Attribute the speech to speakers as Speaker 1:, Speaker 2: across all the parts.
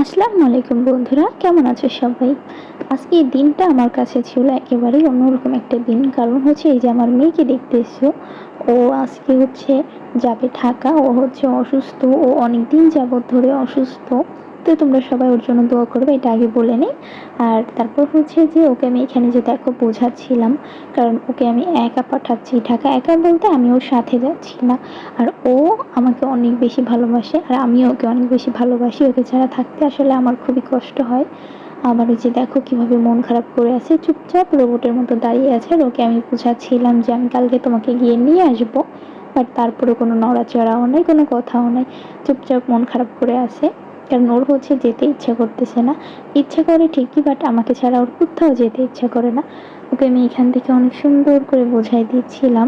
Speaker 1: আসসালামু আলাইকুম বন্ধুরা, কেমন আছো সবাই? আজকে এই দিনটা আমার কাছে ছিল একেবারেই অন্যরকম একটা দিন। কারণ হচ্ছে এই যে আমার মেয়েকে দেখতে এসছো, ও আজকে হচ্ছে যাবে ঢাকা। ও হচ্ছে অসুস্থ, ও অনেকদিন যাবৎ ধরে অসুস্থ। তো তোমরা সবাই ওর জন্য দোয়া করবে, এটা আগে বলে নেই। আর তারপর হচ্ছে যে ওকে আমি এখানে যে দেখো বোঝাচ্ছিলাম, কারণ ওকে আমি একা পাঠাচ্ছি ঢাকা। একা বলতে আমি ওর সাথে যাচ্ছি না। আর ও আমাকে অনেক বেশি ভালোবাসে আর আমিও ওকে অনেক বেশি ভালোবাসি। ওকে ছাড়া থাকতে আসলে আমার খুবই কষ্ট হয়। আবার ওই যে দেখো কিভাবে মন খারাপ করে আছে, চুপচাপ রোবটের মতো দাঁড়িয়ে আছে। আর ওকে আমি বোঝাচ্ছিলাম যে আমি কালকে তোমাকে গিয়ে নিয়ে আসবো। বাট তারপরে কোনো নড়াচড়াও নাই, কোনো কথাও নাই, চুপচাপ মন খারাপ করে আছে। কারণ ওর হচ্ছে যেতে ইচ্ছা করতেছে না। ইচ্ছা করে ঠিকই, বাট আমাকে ছাড়া ওর কোথাও যেতে ইচ্ছা করে না। ওকে আমি এখান থেকে অনেক সুন্দর করে বোঝাই দিচ্ছিলাম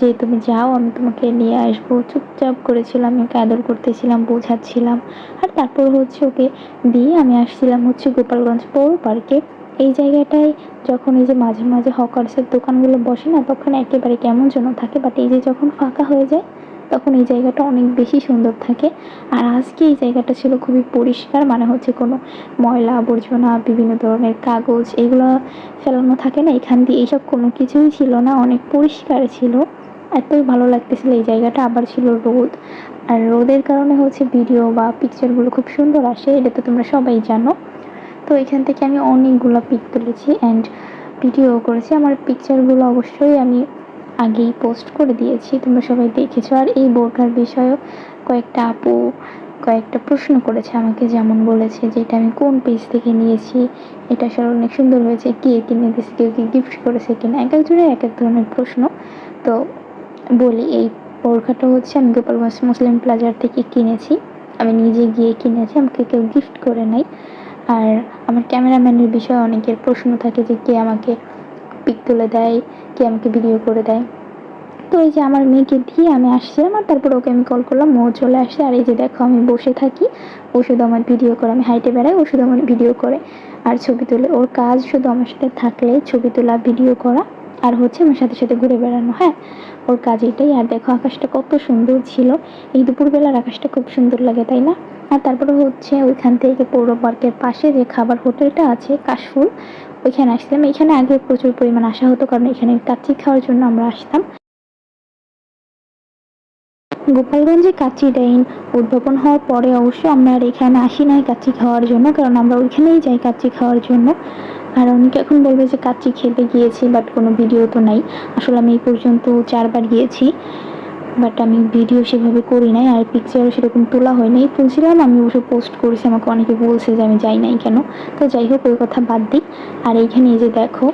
Speaker 1: যে তুমি যাও, আমি তোমাকে নিয়ে আসবো। চুপচাপ করেছিলাম, আমি ওকে আদর করতেছিলাম, বোঝাচ্ছিলাম। আর তারপর হচ্ছে ওকে দিয়ে আমি আসছিলাম হচ্ছে গোপালগঞ্জ পৌর পার্কে। এই জায়গাটায় যখন এই যে মাঝে মাঝে হকার্সের দোকানগুলো বসে না, তখন একেবারে কেমন যেন থাকে, বাট এই যে যখন ফাঁকা হয়ে যায় তখন এই জায়গাটা অনেক বেশি সুন্দর থাকে। আর আজকে এই জায়গাটা ছিল খুবই পরিষ্কার, মানে হচ্ছে কোনো ময়লা আবর্জনা, বিভিন্ন ধরনের কাগজ এগুলো ফেলানো থাকে না এখান দিয়ে, এইসব কোনো কিছুই ছিল না, অনেক পরিষ্কার ছিল। এতই ভালো লাগতেছিল এই জায়গাটা। আবার ছিল রোদ, আর রোদের কারণে হচ্ছে ভিডিও বা পিকচারগুলো খুব সুন্দর আসে, এটা তো তোমরা সবাই জানো। তো এখান থেকে আমি অনেকগুলো পিক তুলেছি অ্যান্ড ভিডিও করেছি। আমার পিকচারগুলো অবশ্যই আমি আগেই পোস্ট করে দিয়েছি, তোমরা সবাই দেখেছো। আর এই বোরকার বিষয়েও কয়েকটা আপু কয়েকটা প্রশ্ন করেছে আমাকে, যেমন বলেছে যে এটা আমি কোন পেজ থেকে নিয়েছি, এটা আসলে অনেক সুন্দর হয়েছে, কে কিনে দিয়েছে, কেউ কি গিফট করেছে কিনা, এক একজনের এক এক ধরনের প্রশ্ন। তো বলি, এই বোরখাটা হচ্ছে আমি গোপালগঞ্জ মুসলিম প্লাজার থেকে কিনেছি। আমি নিজে গিয়ে কিনেছি, আমাকে কেউ গিফট করে নাই। আর আমার ক্যামেরাম্যানের বিষয়ে অনেকের প্রশ্ন থাকে যে কে আমাকে পিক তুলে দেয়, কে আমাকে ভিডিও করে দেয়। তো এই যে আমার মেয়েকে দিয়ে আমি আসছিলাম, আর তারপর ওকে আমি কল করলাম, ও চলে আসছে। আর এই যে দেখো আমি বসে থাকি, ও শুধু আমার ভিডিও করে, আমি হাইটে বেড়াই, ও শুধু আমার ভিডিও করে আর ছবি তোলে। ওর কাজ শুধু আমার সাথে থাকলে ছবি তোলা, ভিডিও করা, আর হচ্ছে আমার সাথে সাথে ঘুরে বেড়ানো। হ্যাঁ, ওর কাজ এটাই। আর দেখো আকাশটা কত সুন্দর ছিল, এই দুপুরবেলার আকাশটা খুব সুন্দর লাগে, তাই না? আর তারপরে হচ্ছে ওইখান থেকে পৌর পার্কের পাশে যে খাবার হোটেলটা আছে কাশফুল, ওইখানে আসলাম। এখানে আগে প্রচুর পরিমাণ আসা হতো, কারণ এখানে কাচ্চি খাওয়ার জন্য আমরা আসতাম। গোপালগঞ্জে কাচ্চি ডাইন উদ্ভাবন হওয়ার পরে অবশ্য আমরা আর এখানে আসি নাই কাচ্চি খাওয়ার জন্য, কারণ আমরা ওইখানেই যাই কাচ্চি খাওয়ার জন্য। আর অনেকে এখন বলবে যে কাচ্চি খেতে গিয়েছি, বাট কোনো ভিডিও তো নাই। আসলে আমি এই পর্যন্ত 4 বার গিয়েছি, বাট আমি ভিডিও সেভাবে করি নাই, আর পিকচারও সেরকম তোলা হয় নাই। তুলছিলাম, আমি অবশ্য পোস্ট করেছি, আমাকে অনেকে বলছে যে আমি যাই নাই কেন। তো যাই হোক, ওই কথা বাদ দিই। আর এইখানে এই যে দেখো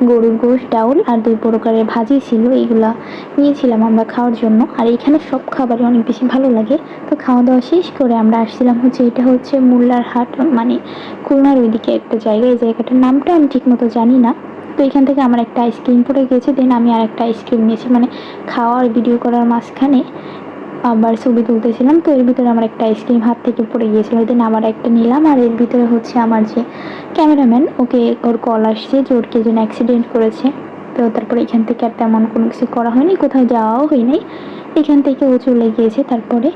Speaker 1: গরুর গোশ, ডাউল আর 2 প্রকারের ভাজি ছিল, এইগুলা নিয়েছিলাম আমরা খাওয়ার জন্য। আর এইখানে সব খাবারই অনেক বেশি ভালো লাগে। তো খাওয়া দাওয়া শেষ করে আমরা আসছিলাম হচ্ছে, এটা হচ্ছে মোল্লার হাট, মানে খুলনার ওইদিকে একটা জায়গা। এই জায়গাটার নামটা আমি ঠিক মতো জানি না। তো এখান থেকে আমার একটা আইসক্রিম পড়ে গেছে, দেন আমি আর একটা আইসক্রিম নিয়েছি, মানে খাওয়ার ভিডিও করার মাঝখানে আবার ছবি তুলতেছিলাম, তো এর ভিতরে আমার একটা আইসক্রিম হাত থেকে পড়ে গিয়েছিল, দেন আবার একটা নিলাম। আর এর ভিতরে হচ্ছে আমার যে ক্যামেরাম্যান, ওকে ওর কল আসছে যে ওর কে যেন অ্যাক্সিডেন্ট করেছে। তো তারপরে এখান থেকে আর তেমন কোনো কিছু করা হয়নি, কোথাও যাওয়াও হয়নি, এখান থেকে ও চলে গিয়েছে তারপরে।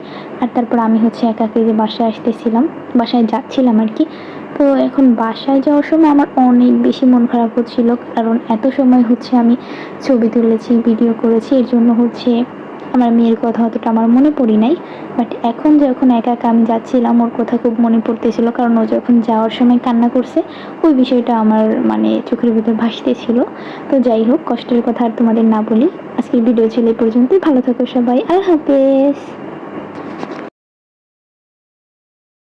Speaker 1: আর তারপর আমি হচ্ছে একাকে যে বাসায় আসতেছিলাম, বাসায় যাচ্ছিলাম আর কি। তো এখন বাসায় যাওয়ার সময় আমার অনেক বেশি মন খারাপ হচ্ছিল, কারণ এত সময় হচ্ছে আমি ছবি তুলেছি, ভিডিও করেছি, এর জন্য হচ্ছে আমার মেয়ের কথা অতটা আমার মনে পড়ি নাই। বাট এখন যখন একা একা আমি যাচ্ছিলাম, ওর কথা খুব মনে পড়তেছিল, কারণ ও যখন যাওয়ার সময় কান্না করছে, ওই বিষয়টা আমার মানে চোখের ভিতর ভাসতেছিল। তো যাই হোক, কষ্টের কথা আর তোমাদের না বলি। আজকের ভিডিও ছিল এই পর্যন্তই। ভালো থাকো সবাই, আল্লাহ হাফেজ।